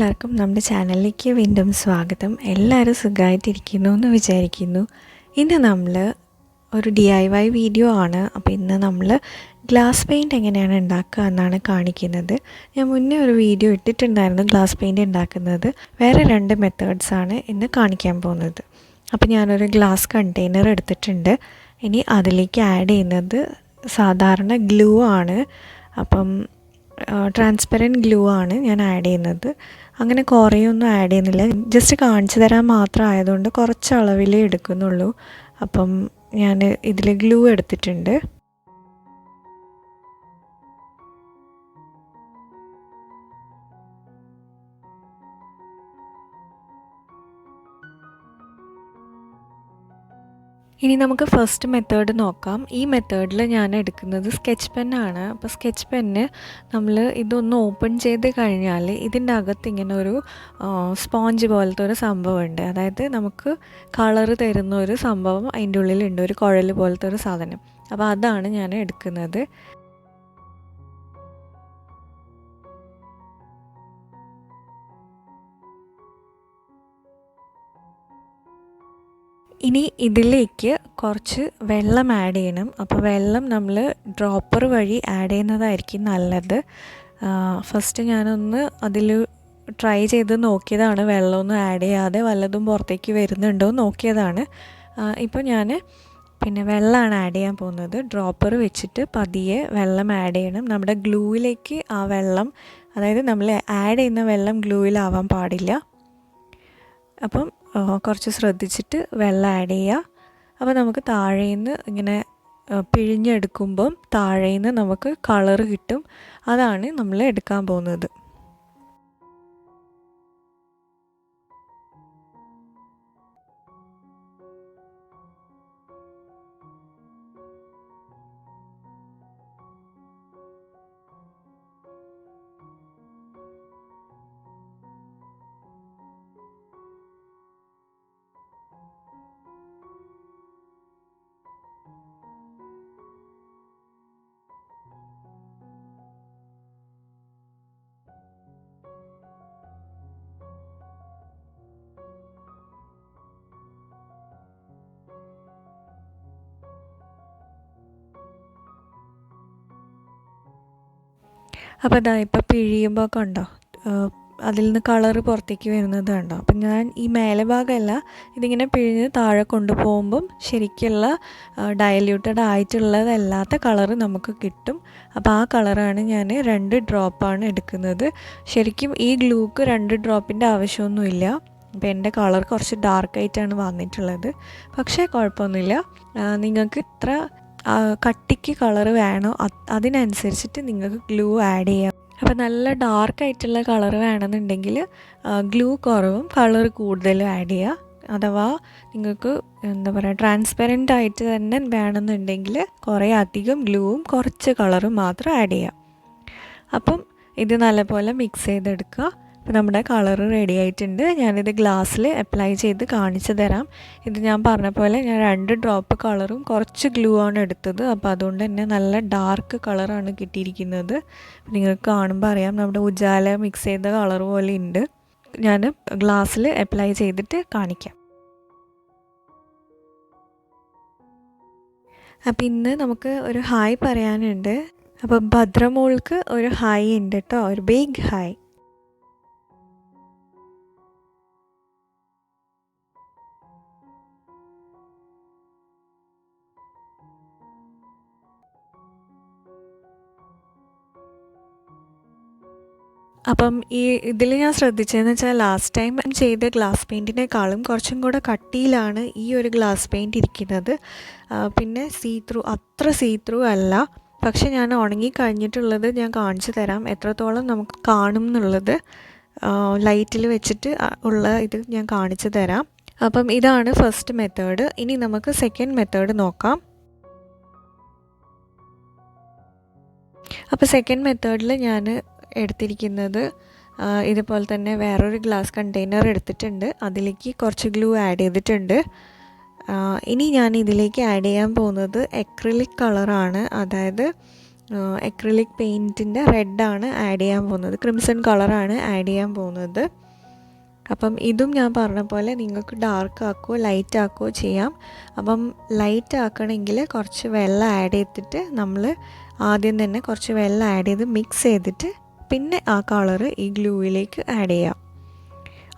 എല്ലാവർക്കും നമ്മുടെ ചാനലിലേക്ക് വീണ്ടും സ്വാഗതം. എല്ലാവരും സുഖമായിട്ടിരിക്കുന്നു എന്ന് വിചാരിക്കുന്നു. ഇന്ന് നമ്മൾ ഒരു DIY വീഡിയോ ആണ്. അപ്പോൾ ഇന്ന് നമ്മൾ ഗ്ലാസ് പെയിൻറ്റ് എങ്ങനെയാണ് ഉണ്ടാക്കുക എന്നാണ് കാണിക്കുന്നത്. ഞാൻ മുന്നേ ഒരു വീഡിയോ ഇട്ടിട്ടുണ്ടായിരുന്നു ഗ്ലാസ് പെയിൻറ്റ് ഉണ്ടാക്കുന്നത്. വേറെ 2 മെത്തേഡ്സാണ് ഇന്ന് കാണിക്കാൻ പോകുന്നത്. അപ്പോൾ ഞാനൊരു ഗ്ലാസ് കണ്ടെയ്നർ എടുത്തിട്ടുണ്ട്. ഇനി അതിലേക്ക് ആഡ് ചെയ്യുന്നത് സാധാരണ ഗ്ലൂ ആണ്. അപ്പം ട്രാൻസ്പെറൻറ്റ് ഗ്ലൂ ആണ് ഞാൻ ആഡ് ചെയ്യുന്നത്. അങ്ങനെ കുറേയൊന്നും ആഡ് ചെയ്യുന്നില്ല, ജസ്റ്റ് കാണിച്ചു തരാൻ മാത്രം ആയതുകൊണ്ട് കുറച്ച് അളവിലേ എടുക്കുന്നുള്ളൂ. അപ്പം ഞാൻ ഇതിൽ ഗ്ലൂ എടുത്തിട്ടുണ്ട്. ഇനി നമുക്ക് ഫസ്റ്റ് മെത്തേഡ് നോക്കാം. ഈ മെത്തേഡിൽ ഞാൻ എടുക്കുന്നത് സ്കെച്ച് പെന്നാണ്. അപ്പോൾ സ്കെച്ച് പെന്ന് നമ്മൾ ഇതൊന്ന് ഓപ്പൺ ചെയ്ത് കഴിഞ്ഞാൽ ഇതിൻ്റെ അകത്ത് ഇങ്ങനെ ഒരു സ്പോഞ്ച് പോലത്തെ ഒരു സംഭവമുണ്ട്. അതായത് നമുക്ക് കളറ് തരുന്ന ഒരു സംഭവം അതിൻ്റെ ഉള്ളിലുണ്ട്, ഒരു കുഴൽ പോലത്തെ ഒരു സാധനം. അപ്പോൾ അതാണ് ഞാൻ എടുക്കുന്നത്. ഇനി ഇതിലേക്ക് കുറച്ച് വെള്ളം ആഡ് ചെയ്യണം. അപ്പോൾ വെള്ളം നമ്മൾ ഡ്രോപ്പർ വഴി ആഡ് ചെയ്യുന്നതായിരിക്കും നല്ലത്. ഫസ്റ്റ് ഞാനൊന്ന് അതിൽ ട്രൈ ചെയ്ത് നോക്കിയതാണ്, വെള്ളമൊന്നും ആഡ് ചെയ്യാതെ വല്ലതും പുറത്തേക്ക് വരുന്നുണ്ടോ നോക്കിയതാണ്. ഇപ്പോൾ ഞാൻ വെള്ളമാണ് ആഡ് ചെയ്യാൻ പോകുന്നത്. ഡ്രോപ്പർ വെച്ചിട്ട് പതിയെ വെള്ളം ആഡ് ചെയ്യണം. നമ്മുടെ ഗ്ലൂവിലേക്ക് ആ വെള്ളം, അതായത് നമ്മൾ ആഡ് ചെയ്യുന്ന വെള്ളം ഗ്ലൂവിലാവാൻ പാടില്ല. അപ്പം കുറച്ച് ശ്രദ്ധിച്ചിട്ട് വെള്ളം ആഡ് ചെയ്യുക. അപ്പോൾ നമുക്ക് താഴേന്ന് ഇങ്ങനെ പിഴിഞ്ഞെടുക്കുമ്പം താഴേന്ന് നമുക്ക് കളറ് കിട്ടും. അതാണ് നമ്മൾ എടുക്കാൻ പോകുന്നത്. അപ്പോൾ അതാ ഇപ്പോൾ പിഴിയുമ്പോൾ കണ്ടോ, അതിൽ നിന്ന് കളറ് പുറത്തേക്ക് വരുന്നത് കണ്ടോ. അപ്പം ഞാൻ ഈ മേലെ ഭാഗമല്ല, ഇതിങ്ങനെ പിഴിഞ്ഞ് താഴെ കൊണ്ടുപോകുമ്പം ശരിക്കുള്ള ഡയല്യൂട്ടഡ് ആയിട്ടുള്ളതല്ലാത്ത കളറ് നമുക്ക് കിട്ടും. അപ്പോൾ ആ കളറാണ് ഞാൻ 2 ഡ്രോപ്പാണ് എടുക്കുന്നത്. ശരിക്കും ഈ ഗ്ലൂക്ക് 2 ഡ്രോപ്പിൻ്റെ ആവശ്യമൊന്നുമില്ല. അപ്പോൾ എൻ്റെ കളർ കുറച്ച് ഡാർക്കായിട്ടാണ് വന്നിട്ടുള്ളത്. പക്ഷേ കുഴപ്പമൊന്നുമില്ല, നിങ്ങൾക്ക് ഇത്ര കട്ടിക്ക് കളറ് വേണോ അതിനനുസരിച്ചിട്ട് നിങ്ങൾക്ക് ഗ്ലൂ ആഡ് ചെയ്യാം. അപ്പോൾ നല്ല ഡാർക്കായിട്ടുള്ള കളറ് വേണമെന്നുണ്ടെങ്കിൽ ഗ്ലൂ കുറവും കളർ കൂടുതലും ആഡ് ചെയ്യുക. അഥവാ നിങ്ങൾക്ക് എന്താ പറയുക, ട്രാൻസ്പെറൻ്റ് ആയിട്ട് തന്നെ വേണമെന്നുണ്ടെങ്കിൽ കുറേ അധികം ഗ്ലൂവും കുറച്ച് കളറും മാത്രം ആഡ് ചെയ്യാം. അപ്പം ഇത് നല്ലപോലെ മിക്സ് ചെയ്തെടുക്കുക. അപ്പോൾ നമ്മുടെ കളറ് റെഡി ആയിട്ടുണ്ട്. ഞാനിത് ഗ്ലാസ്സിൽ അപ്ലൈ ചെയ്ത് കാണിച്ചു തരാം. ഇത് ഞാൻ പറഞ്ഞ പോലെ ഞാൻ 2 ഡ്രോപ്പ് കളറും കുറച്ച് ഗ്ലൂ ആണ് എടുത്തത്. അപ്പോൾ അതുകൊണ്ട് തന്നെ നല്ല ഡാർക്ക് കളറാണ് കിട്ടിയിരിക്കുന്നത്. നിങ്ങൾക്ക് കാണുമ്പോൾ അറിയാം, നമ്മുടെ ഉജാല മിക്സ് ചെയ്ത കളർ പോലെ ഉണ്ട്. ഞാൻ ഗ്ലാസ്സിൽ അപ്ലൈ ചെയ്തിട്ട് കാണിക്കാം. അപ്പോൾ ഇന്ന് നമുക്ക് ഒരു ഹായ് പറയാനുണ്ട്. അപ്പോൾ ഭദ്രമോൾക്ക് ഒരു ഹായ് ഉണ്ട് കേട്ടോ, ഒരു ബിഗ് ഹായ്. അപ്പം ഇതിൽ ഞാൻ ശ്രദ്ധിച്ചതെന്ന് വെച്ചാൽ ലാസ്റ്റ് ടൈം ചെയ്ത ഗ്ലാസ് പെയിൻറ്റിനേക്കാളും കുറച്ചും കൂടെ കട്ടിയിലാണ് ഈ ഒരു ഗ്ലാസ് പെയിൻറ്റ് ഇരിക്കുന്നത്. പിന്നെ അത്ര സീ ത്രൂ അല്ല. പക്ഷെ ഞാൻ ഉണങ്ങി കഴിഞ്ഞിട്ടുള്ളത് ഞാൻ കാണിച്ചു തരാം, എത്രത്തോളം നമുക്ക് കാണും എന്നുള്ളത് ലൈറ്റിൽ വെച്ചിട്ട് ഉള്ള ഇത് ഞാൻ കാണിച്ചു തരാം. അപ്പം ഇതാണ് ഫസ്റ്റ് മെത്തേഡ്. ഇനി നമുക്ക് സെക്കൻഡ് മെത്തേഡ് നോക്കാം. അപ്പോൾ സെക്കൻഡ് മെത്തേഡിൽ ഞാൻ എടുത്തിരിക്കുന്നത് ഇതുപോലെ തന്നെ വേറൊരു ഗ്ലാസ് കണ്ടെയ്നർ എടുത്തിട്ടുണ്ട്. അതിലേക്ക് കുറച്ച് ഗ്ലൂ ആഡ് ചെയ്തിട്ടുണ്ട്. ഇനി ഞാൻ ഇതിലേക്ക് ആഡ് ചെയ്യാൻ പോകുന്നത് അക്രിലിക് കളറാണ്. അതായത് അക്രിലിക് പെയിൻറ്റിൻ്റെ റെഡാണ് ആഡ് ചെയ്യാൻ പോകുന്നത്, ക്രിംസൺ കളറാണ് ആഡ് ചെയ്യാൻ പോകുന്നത്. അപ്പം ഇതും ഞാൻ പറഞ്ഞ പോലെ നിങ്ങൾക്ക് ഡാർക്ക് ആക്കുകയോ ലൈറ്റ് ആക്കുകയോ ചെയ്യാം. അപ്പം ലൈറ്റ് ആക്കണമെങ്കിൽ കുറച്ച് വെള്ളം ആഡ് ചെയ്തിട്ട് നമ്മൾ ആദ്യം തന്നെ കുറച്ച് വെള്ളം ആഡ് ചെയ്ത് മിക്സ് ചെയ്തിട്ട് പിന്നെ ആ കളറ് ഈ ഗ്ലൂവിലേക്ക് ആഡ് ചെയ്യാം.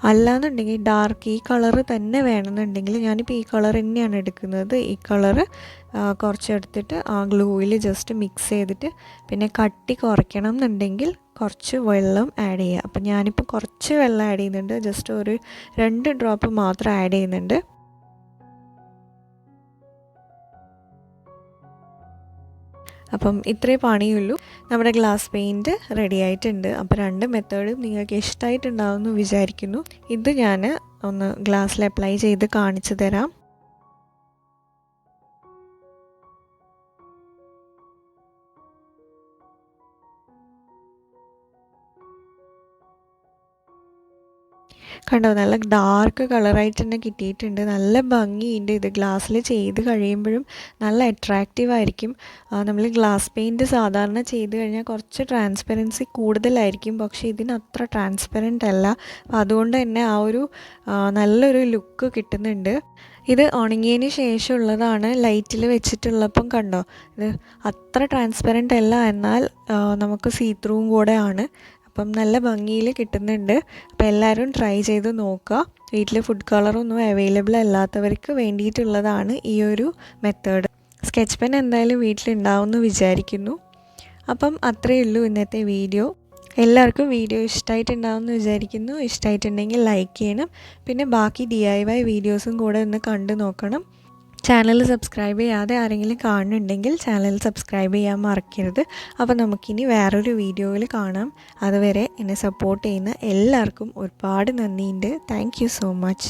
അല്ലാന്നുണ്ടെങ്കിൽ ഡാർക്ക് ഈ കളറ് തന്നെ വേണമെന്നുണ്ടെങ്കിൽ ഞാനിപ്പോൾ ഈ കളർ തന്നെയാണ് എടുക്കുന്നത്. ഈ കളറ് കുറച്ചെടുത്തിട്ട് ആ ഗ്ലൂവിൽ ജസ്റ്റ് മിക്സ് ചെയ്തിട്ട് പിന്നെ കട്ടി കുറയ്ക്കണം എന്നുണ്ടെങ്കിൽ കുറച്ച് വെള്ളം ആഡ് ചെയ്യുക. അപ്പം ഞാനിപ്പോൾ കുറച്ച് വെള്ളം ആഡ് ചെയ്യുന്നുണ്ട്, ജസ്റ്റ് ഒരു 2 ഡ്രോപ്പ് മാത്രം ആഡ് ചെയ്യുന്നുണ്ട്. അപ്പം ഇത്രേ പണിയുള്ളൂ. നമ്മുടെ ഗ്ലാസ് പെയിൻറ്റ് റെഡി ആയിട്ടുണ്ട്. അപ്പോൾ 2 മെത്തേഡും നിങ്ങൾക്ക് ഇഷ്ടമായിട്ടുണ്ടാവുമെന്ന് വിചാരിക്കുന്നു. ഇത് ഞാൻ ഒന്ന് ഗ്ലാസ്സിൽ അപ്ലൈ ചെയ്ത് കാണിച്ചു തരാം. കണ്ടോ, നല്ല ഡാർക്ക് കളറായിട്ട് തന്നെ കിട്ടിയിട്ടുണ്ട്. നല്ല ഭംഗിയുണ്ട്. ഇത് ഗ്ലാസ്സിൽ ചെയ്ത് കഴിയുമ്പോഴും നല്ല അട്രാക്റ്റീവ് ആയിരിക്കും. നമ്മൾ ഗ്ലാസ് പെയിൻറ്റ് സാധാരണ ചെയ്ത് കഴിഞ്ഞാൽ കുറച്ച് ട്രാൻസ്പെറൻസി കൂടുതലായിരിക്കും, പക്ഷേ ഇതിന് അത്ര ട്രാൻസ്പെറൻ്റ് അല്ല. അപ്പോൾ അതുകൊണ്ട് തന്നെ ആ ഒരു നല്ലൊരു ലുക്ക് കിട്ടുന്നുണ്ട്. ഇത് ഉണങ്ങിയതിന് ശേഷമുള്ളതാണ്. ലൈറ്റിൽ വെച്ചിട്ടുള്ളപ്പം കണ്ടോ, ഇത് അത്ര ട്രാൻസ്പെറൻ്റ് അല്ല, എന്നാൽ നമുക്ക് സീ ത്രൂവും കൂടെ ആണ്. അപ്പം നല്ല ഭംഗിയിൽ കിട്ടുന്നുണ്ട്. അപ്പോൾ എല്ലാവരും ട്രൈ ചെയ്ത് നോക്കുക. വീട്ടിൽ ഫുഡ് കളറൊന്നും അവൈലബിൾ അല്ലാത്തവർക്ക് വേണ്ടിയിട്ടുള്ളതാണ് ഈ ഒരു മെത്തേഡ്. സ്കെച്ച് പെൻ എന്തായാലും വീട്ടിലുണ്ടാവുമെന്ന് വിചാരിക്കുന്നു. അപ്പം അത്രയേ ഉള്ളൂ ഇന്നത്തെ വീഡിയോ. എല്ലാവർക്കും വീഡിയോ ഇഷ്ടമായിട്ടുണ്ടാവുമെന്ന് വിചാരിക്കുന്നു. ഇഷ്ടമായിട്ടുണ്ടെങ്കിൽ ലൈക്ക് ചെയ്യണം. പിന്നെ ബാക്കി DIY വീഡിയോസും കൂടെ ഒന്ന് കണ്ടു നോക്കണം. ചാനൽ സബ്സ്ക്രൈബ് ചെയ്യാതെ ആരെങ്കിലും കാണുന്നുണ്ടെങ്കിൽ ചാനൽ സബ്സ്ക്രൈബ് ചെയ്യാൻ മറക്കരുത്. അപ്പോൾ നമുക്കിനി വേറൊരു വീഡിയോയിൽ കാണാം. അതുവരെ എന്നെ സപ്പോർട്ട് ചെയ്യുന്ന എല്ലാവർക്കും ഒരുപാട് നന്ദിയുണ്ട്. Thank you so much.